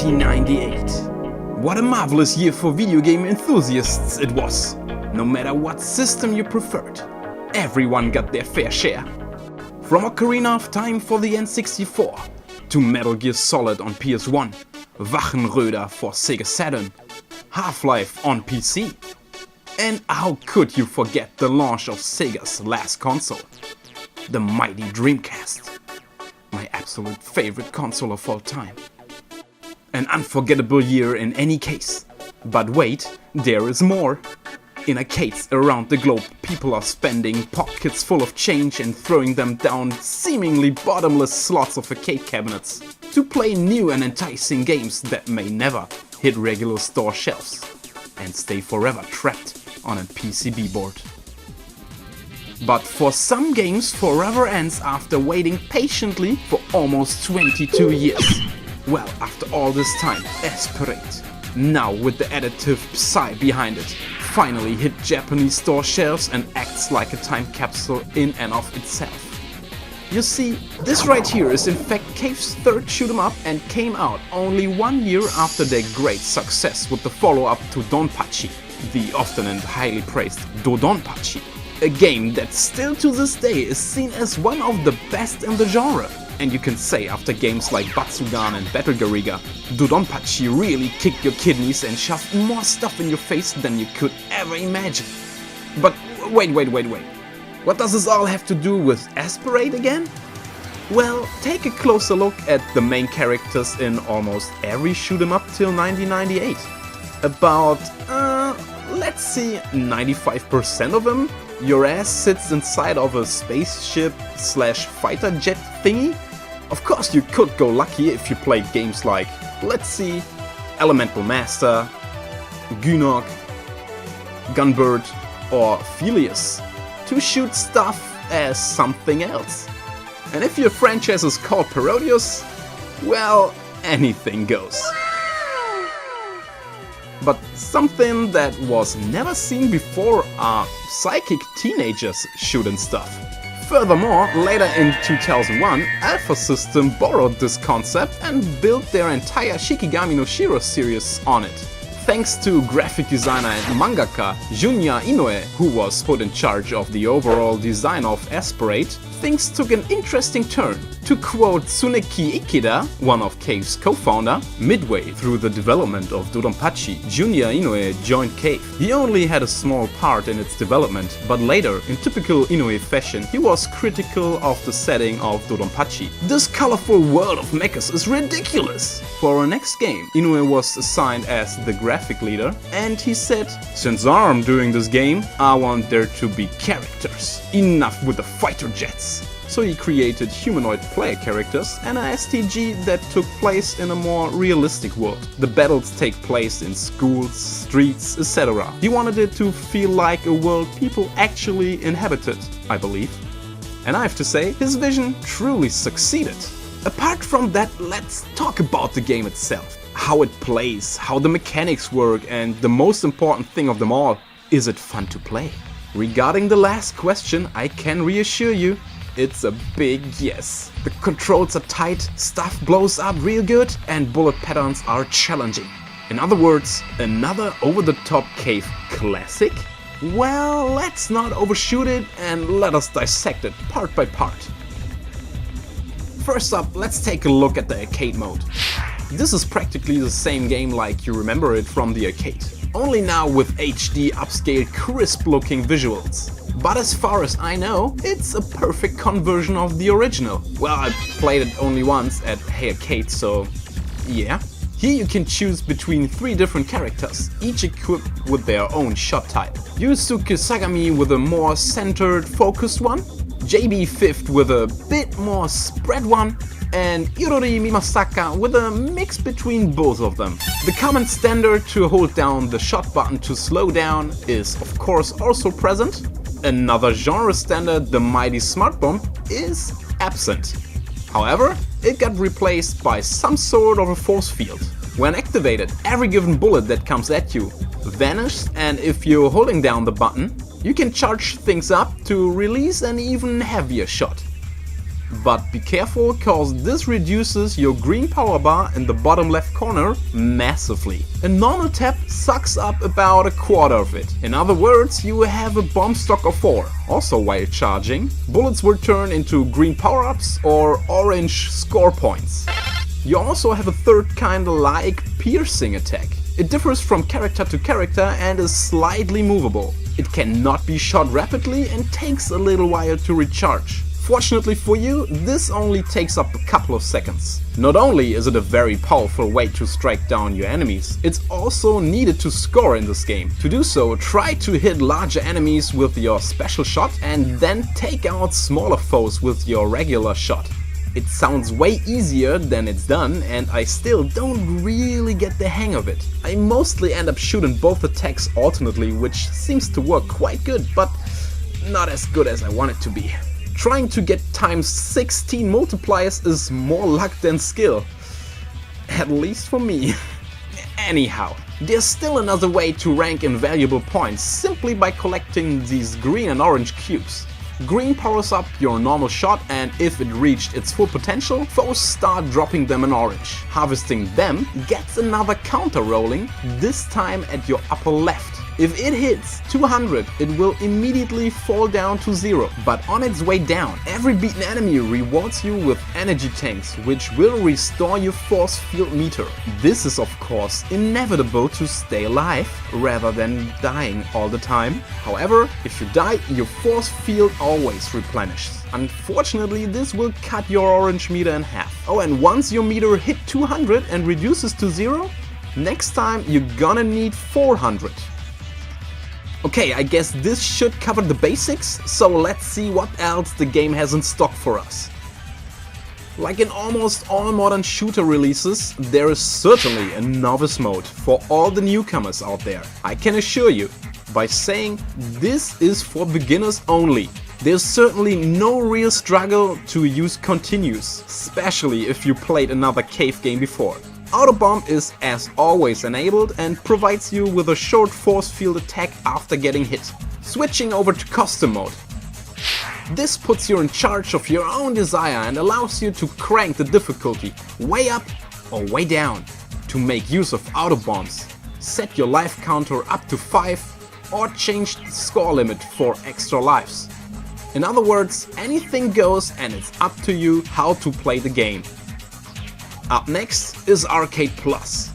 1998. What a marvelous year for video game enthusiasts it was. No matter what system you preferred, everyone got their fair share. From Ocarina of Time for the N64, to Metal Gear Solid on PS1, Wachenröder for Sega Saturn, Half-Life on PC. And how could you forget the launch of Sega's last console, the mighty Dreamcast, my absolute favorite console of all time. An unforgettable year in any case. But wait, there is more. In arcades around the globe, people are spending pockets full of change and throwing them down seemingly bottomless slots of arcade cabinets to play new and enticing games that may never hit regular store shelves and stay forever trapped on a PCB board. But for some games, forever ends after waiting patiently for almost 22 years. Well, after all this time, esp-raid, now with the additive Psy behind it, finally hit Japanese store shelves and acts like a time capsule in and of itself. You see, this right here is in fact Cave's third shoot 'em up and came out only 1 year after their great success with the follow-up to DonPachi, the often and highly praised non-DonPachi, a game that still to this day is seen as one of the best in the genre. And you can say after games like Batsugan and Battle Gariga, non-DonPachi really kicked your kidneys and shoved more stuff in your face than you could ever imagine. But wait. What does this all have to do with esp-raid again? Well, take a closer look at the main characters in almost every shoot 'em up till 1998. About, let's see, 95% of them, your ass sits inside of a spaceship / fighter jet thingy. Of course you could go lucky if you played games like, let's see, Elemental Master, Gynok, Gunbird or Phelius, to shoot stuff as something else. And if your franchise is called Parodius, well, anything goes. But something that was never seen before are psychic teenagers shooting stuff. Furthermore, later in 2001, Alpha System borrowed this concept and built their entire Shikigami no Shiro series on it. Thanks to graphic designer and mangaka Junya Inoue, who was put in charge of the overall design of esp-raid, things took an interesting turn. To quote Tsuneki Ikeda, one of Cave's co-founder, midway through the development of non-DonPachi, Junya Inoue joined Cave. He only had a small part in its development, but later, in typical Inoue fashion, he was critical of the setting of non-DonPachi. This colorful world of mechas is ridiculous! For our next game, Inoue was assigned as the graphic leader, and he said, "Since I'm doing this game, I want there to be characters. Enough with the fighter jets." So he created humanoid player characters and an STG that took place in a more realistic world. The battles take place in schools, streets, etc. He wanted it to feel like a world people actually inhabited, I believe. And I have to say, his vision truly succeeded. Apart from that, let's talk about the game itself. How it plays, how the mechanics work, and the most important thing of them all, is it fun to play? Regarding the last question, I can reassure you, it's a big yes. The controls are tight, stuff blows up real good, and bullet patterns are challenging. In other words, another over-the-top Cave classic? Well, let's not overshoot it and let us dissect it part by part. First up, let's take a look at the arcade mode. This is practically the same game like you remember it from the arcade, only now with HD upscaled crisp looking visuals. But as far as I know, it's a perfect conversion of the original. Well, I played it only once at Hey Arcade, so yeah. Here you can choose between 3 different characters, each equipped with their own shot type. Yusuke Sagami with a more centered, focused one, JB Fifth with a bit more spread one, and Irori Mimasaka with a mix between both of them. The common standard to hold down the shot button to slow down is of course also present. Another genre standard, the mighty Smart Bomb, is absent. However, it got replaced by some sort of a force field. When activated, every given bullet that comes at you vanishes, and if you're holding down the button, you can charge things up to release an even heavier shot. But be careful, cause this reduces your green power bar in the bottom left corner massively. A normal tap sucks up about a quarter of it. In other words, you have a bomb stock of 4. Also while charging, bullets will turn into green power-ups or orange score points. You also have a third kinda like piercing attack. It differs from character to character and is slightly movable. It cannot be shot rapidly and takes a little while to recharge. Fortunately for you, this only takes up a couple of seconds. Not only is it a very powerful way to strike down your enemies, it's also needed to score in this game. To do so, try to hit larger enemies with your special shot and then take out smaller foes with your regular shot. It sounds way easier than it's done, and I still don't really get the hang of it. I mostly end up shooting both attacks alternately, which seems to work quite good, but not as good as I want it to be. Trying to get times 16 multipliers is more luck than skill. At least for me. Anyhow, there's still another way to rank invaluable points simply by collecting these green and orange cubes. Green powers up your normal shot, and if it reached its full potential, foes start dropping them in orange. Harvesting them gets another counter rolling, this time at your upper left. If it hits 200, it will immediately fall down to 0, but on its way down, every beaten enemy rewards you with energy tanks, which will restore your force field meter. This is of course inevitable to stay alive, rather than dying all the time. However, if you die, your force field always replenishes. Unfortunately, this will cut your orange meter in half. Oh, and once your meter hit 200 and reduces to 0, next time you're gonna need 400. Okay, I guess this should cover the basics, so let's see what else the game has in stock for us. Like in almost all modern shooter releases, there is certainly a novice mode for all the newcomers out there. I can assure you, by saying this is for beginners only. There's certainly no real struggle to use continues, especially if you played another cave game before. Autobomb is as always enabled and provides you with a short force field attack after getting hit. Switching over to custom mode. This puts you in charge of your own desire and allows you to crank the difficulty way up or way down to make use of autobombs. Set your life counter up to 5 or change the score limit for extra lives. In other words, anything goes and it's up to you how to play the game. Up next is Arcade Plus.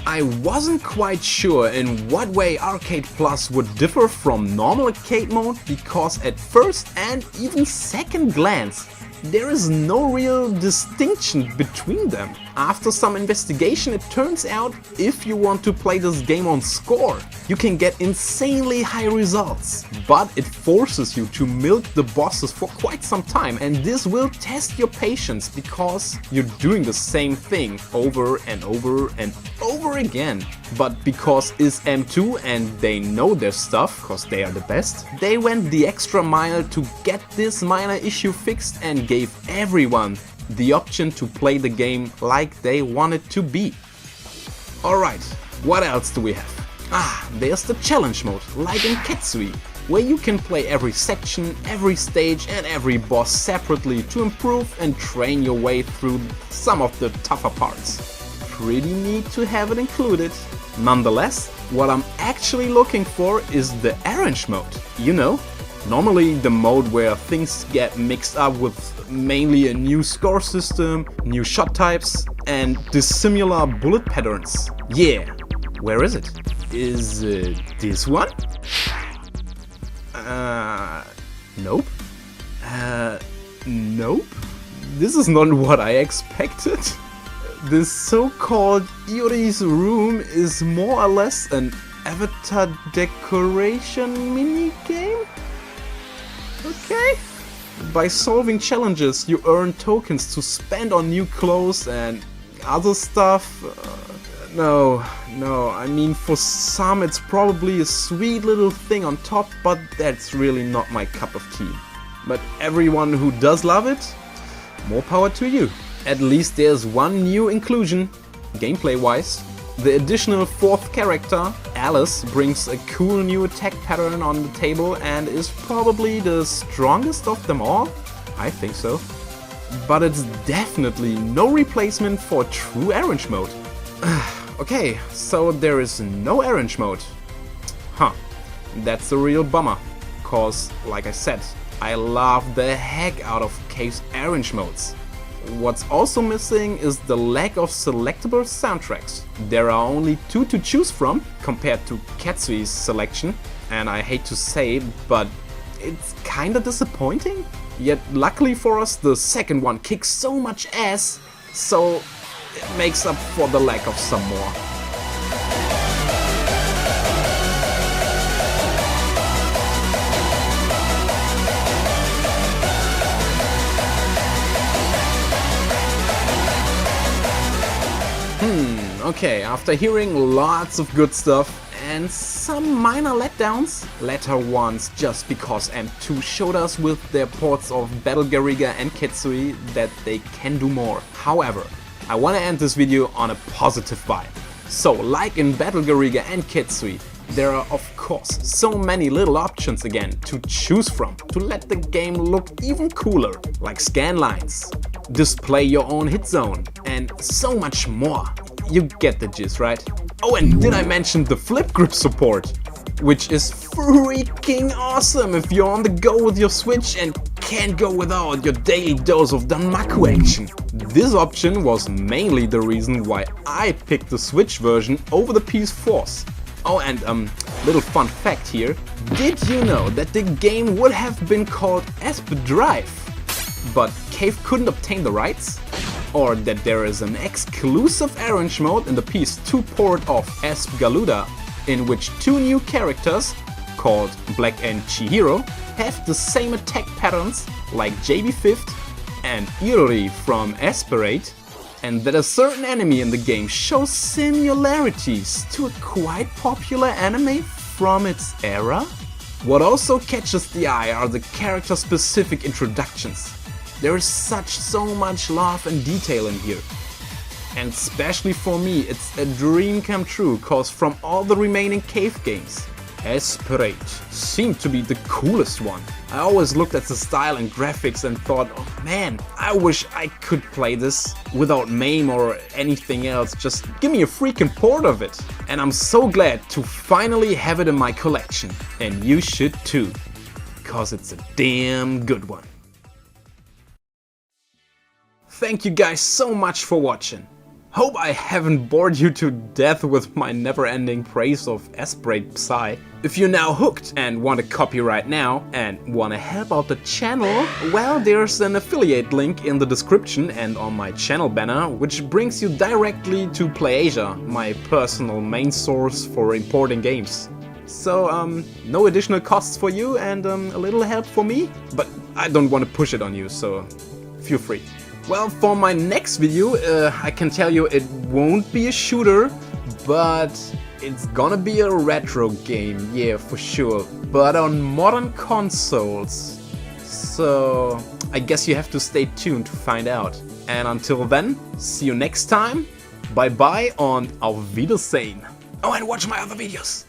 I wasn't quite sure in what way Arcade Plus would differ from normal arcade mode, because at first and even second glance there is no real distinction between them. After some investigation, it turns out if you want to play this game on score, you can get insanely high results. But it forces you to milk the bosses for quite some time, and this will test your patience because you're doing the same thing over and over and over again. But because it's M2 and they know their stuff, cause they are the best, they went the extra mile to get this minor issue fixed and gave everyone the option to play the game like they want it to be. Alright, what else do we have? There's the challenge mode, like in Ketsui, where you can play every section, every stage and every boss separately to improve and train your way through some of the tougher parts. Pretty neat to have it included. Nonetheless, what I'm actually looking for is the arrange mode. You know, normally the mode where things get mixed up with mainly a new score system, new shot types and dissimilar bullet patterns. Yeah, where is it? Is it this one? Nope. Nope. This is not what I expected. This so-called Yuri's room is more or less an avatar decoration minigame? Okay. By solving challenges, you earn tokens to spend on new clothes and other stuff. No, I mean for some it's probably a sweet little thing on top, but that's really not my cup of tea. But everyone who does love it, more power to you. At least there's one new inclusion, gameplay-wise. The additional 4th character, Alice, brings a cool new attack pattern on the table and is probably the strongest of them all. I think so. But it's definitely no replacement for true arrange mode. Okay, so there is no arrange mode. Huh, that's a real bummer. Cause, like I said, I love the heck out of Cave's arrange modes. What's also missing is the lack of selectable soundtracks. There are only 2 to choose from compared to Ketsui's selection, and I hate to say it, but it's kinda disappointing. Yet luckily for us, the second one kicks so much ass, so it makes up for the lack of some more. Okay, after hearing lots of good stuff and some minor letdowns, latter ones just because M2 showed us with their ports of Battle Gariga and Ketsui that they can do more. However, I wanna end this video on a positive vibe. So, like in Battle Gariga and Ketsui, there are of course so many little options again to choose from to let the game look even cooler, like scan lines, display your own hit zone, and so much more. You get the gist, right? Oh, and did I mention the flip grip support? Which is freaking awesome if you're on the go with your Switch and can't go without your daily dose of Danmaku action. This option was mainly the reason why I picked the Switch version over the PS4's. Oh, and little fun fact here. Did you know that the game would have been called esp-raid, but Cave couldn't obtain the rights? Or that there is an exclusive arrange mode in the PS2 port of Espgaluda, in which 2 new characters, called Black and Chihiro, have the same attack patterns like JB5th and Irori from esp-raid, and that a certain enemy in the game shows similarities to a quite popular anime from its era? What also catches the eye are the character-specific introductions. There is so much love and detail in here. And especially for me, it's a dream come true, cause from all the remaining Cave games, esp-raid seemed to be the coolest one. I always looked at the style and graphics and thought, oh man, I wish I could play this without MAME or anything else, just give me a freaking port of it. And I'm so glad to finally have it in my collection, and you should too, cause it's a damn good one. Thank you guys so much for watching. Hope I haven't bored you to death with my never-ending praise of eSp-raid Psy. If you're now hooked and want a copy right now and want to help out the channel, well, there's an affiliate link in the description and on my channel banner, which brings you directly to PlayAsia, my personal main source for importing games. So, no additional costs for you and a little help for me, but I don't want to push it on you, so feel free. Well, for my next video, I can tell you it won't be a shooter, but it's gonna be a retro game, yeah, for sure, but on modern consoles. So, I guess you have to stay tuned to find out. And until then, see you next time, bye bye on Auf Wiedersehen. Oh, and watch my other videos.